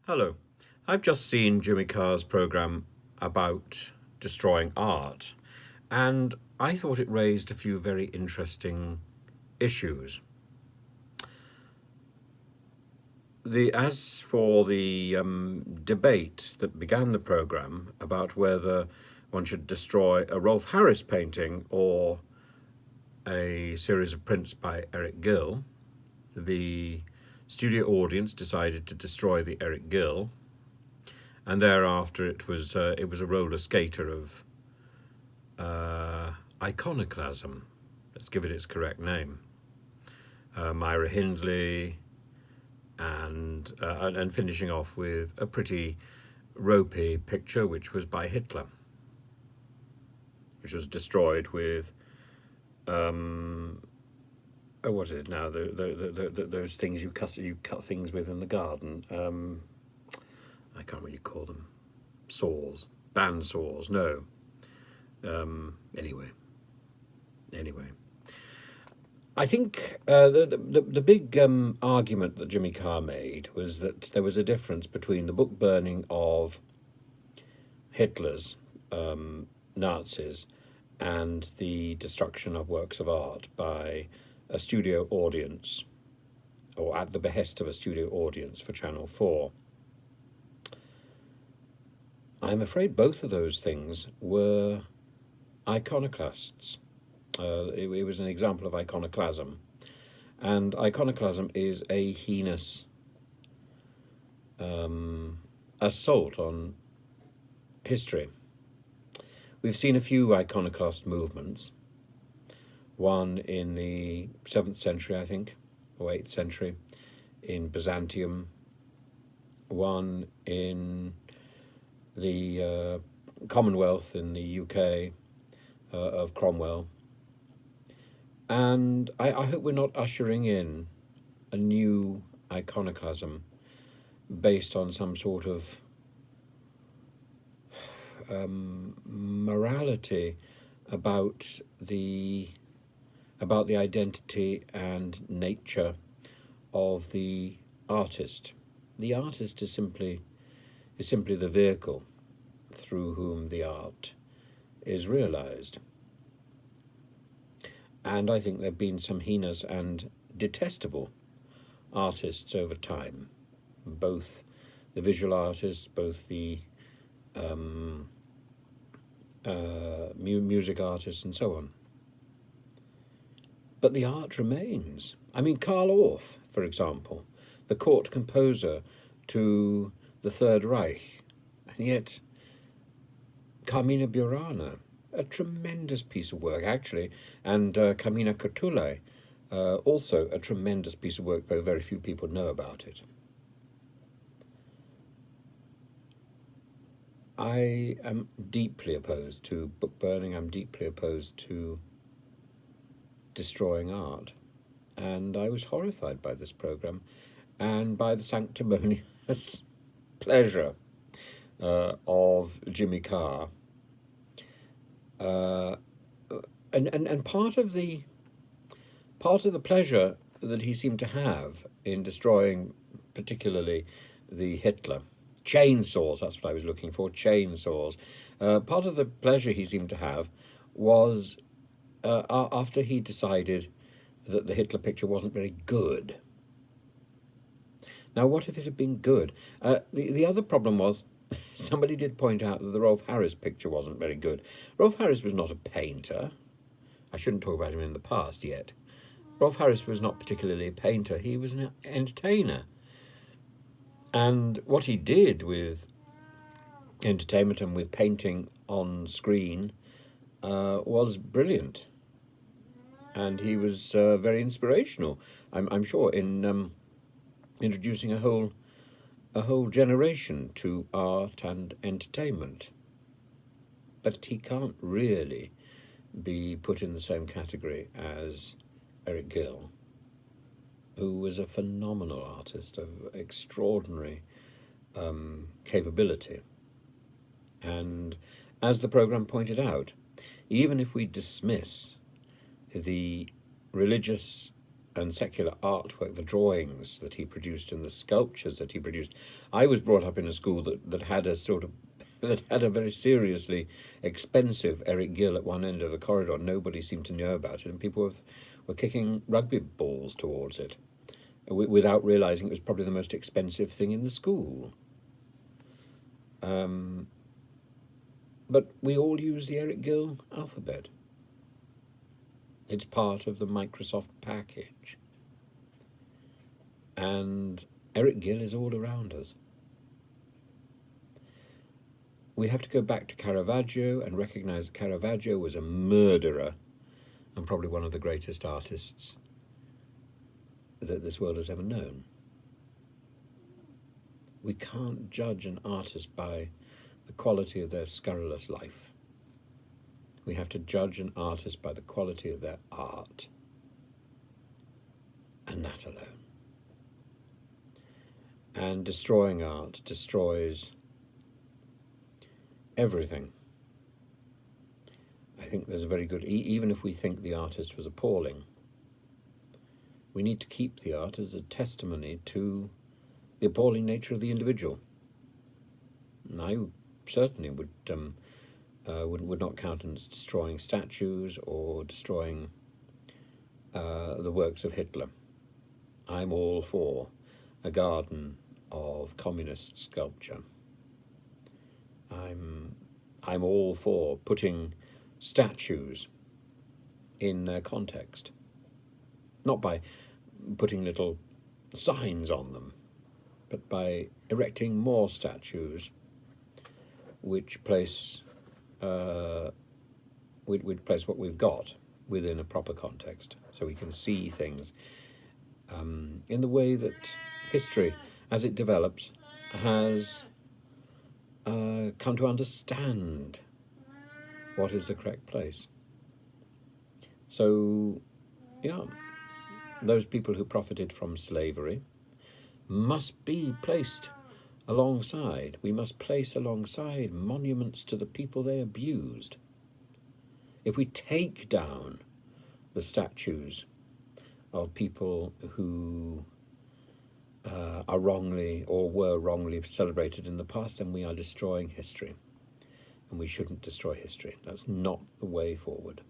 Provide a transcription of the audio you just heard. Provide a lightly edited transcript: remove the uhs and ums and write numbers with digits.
Hello. I've just seen Jimmy Carr's program about destroying art, and I thought it raised a few very interesting issues. As for the debate that began the program about whether one should destroy a Rolf Harris painting or a series of prints by Eric Gill, the studio audience decided to destroy the Eric Gill, and thereafter it was a roller skater of iconoclasm. Let's give it its correct name. Myra Hindley, and finishing off with a pretty ropey picture, which was by Hitler, which was destroyed with what is it now? Those things you cut things with in the garden. I can't really call them saws, band saws. No. Anyway, I think the big argument that Jimmy Carr made was that there was a difference between the book burning of Hitler's Nazis and the destruction of works of art by a studio audience, or at the behest of a studio audience for Channel 4. I'm afraid both of those things were iconoclasts. It was an example of iconoclasm. And iconoclasm is a heinous assault on history. We've seen a few iconoclast movements. One in the 7th century, I think, or 8th century, in Byzantium. One in the Commonwealth in the UK of Cromwell. And I hope we're not ushering in a new iconoclasm based on some sort of morality about the identity and nature of the artist. The artist is simply the vehicle through whom the art is realized. And I think there have been some heinous and detestable artists over time, both the visual artists, both the music artists, and so on. But the art remains. I mean, Carl Orff, for example, the court composer to the Third Reich, and yet Carmina Burana, a tremendous piece of work, actually, and Carmina Cotulai, also a tremendous piece of work, though very few people know about it. I am deeply opposed to book burning. I'm deeply opposed to destroying art. And I was horrified by this program and by the sanctimonious pleasure of Jimmy Carr. And part of the pleasure that he seemed to have in destroying particularly the Hitler chainsaws, that's what I was looking for, chainsaws. Part of the pleasure he seemed to have was after he decided that the Hitler picture wasn't very good. Now, what if it had been good? The other problem was, somebody did point out that the Rolf Harris picture wasn't very good. Rolf Harris was not a painter. I shouldn't talk about him in the past yet. Rolf Harris was not particularly a painter. He was an entertainer. And what he did with entertainment and with painting on screen was brilliant. And he was very inspirational, I'm sure, in introducing a whole generation to art and entertainment. But he can't really be put in the same category as Eric Gill, who was a phenomenal artist of extraordinary capability. And as the program pointed out, even if we dismiss the religious and secular artwork, the drawings that he produced and the sculptures that he produced. I was brought up in a school that had a sort of that had a very seriously expensive Eric Gill at one end of the corridor. Nobody seemed to know about it, and people were kicking rugby balls towards it without realizing it was probably the most expensive thing in the school. But we all use the Eric Gill alphabet. It's part of the Microsoft package. And Eric Gill is all around us. We have to go back to Caravaggio and recognize that Caravaggio was a murderer and probably one of the greatest artists that this world has ever known. We can't judge an artist by the quality of their scurrilous life. We have to judge an artist by the quality of their art, and that alone. And destroying art destroys everything. I think there's a very good, even if we think the artist was appalling, we need to keep the art as a testimony to the appalling nature of the individual. And I certainly would not countenance destroying statues or destroying the works of Hitler. I'm all for a garden of communist sculpture. I'm all for putting statues in their context, not by putting little signs on them, but by erecting more statues which place what we've got within a proper context, so we can see things in the way that history, as it develops, has come to understand what is the correct place. So, yeah, those people who profited from slavery must be placed alongside. We must place alongside monuments to the people they abused. If we take down the statues of people who are wrongly or were wrongly celebrated in the past, then we are destroying history. And we shouldn't destroy history. That's not the way forward.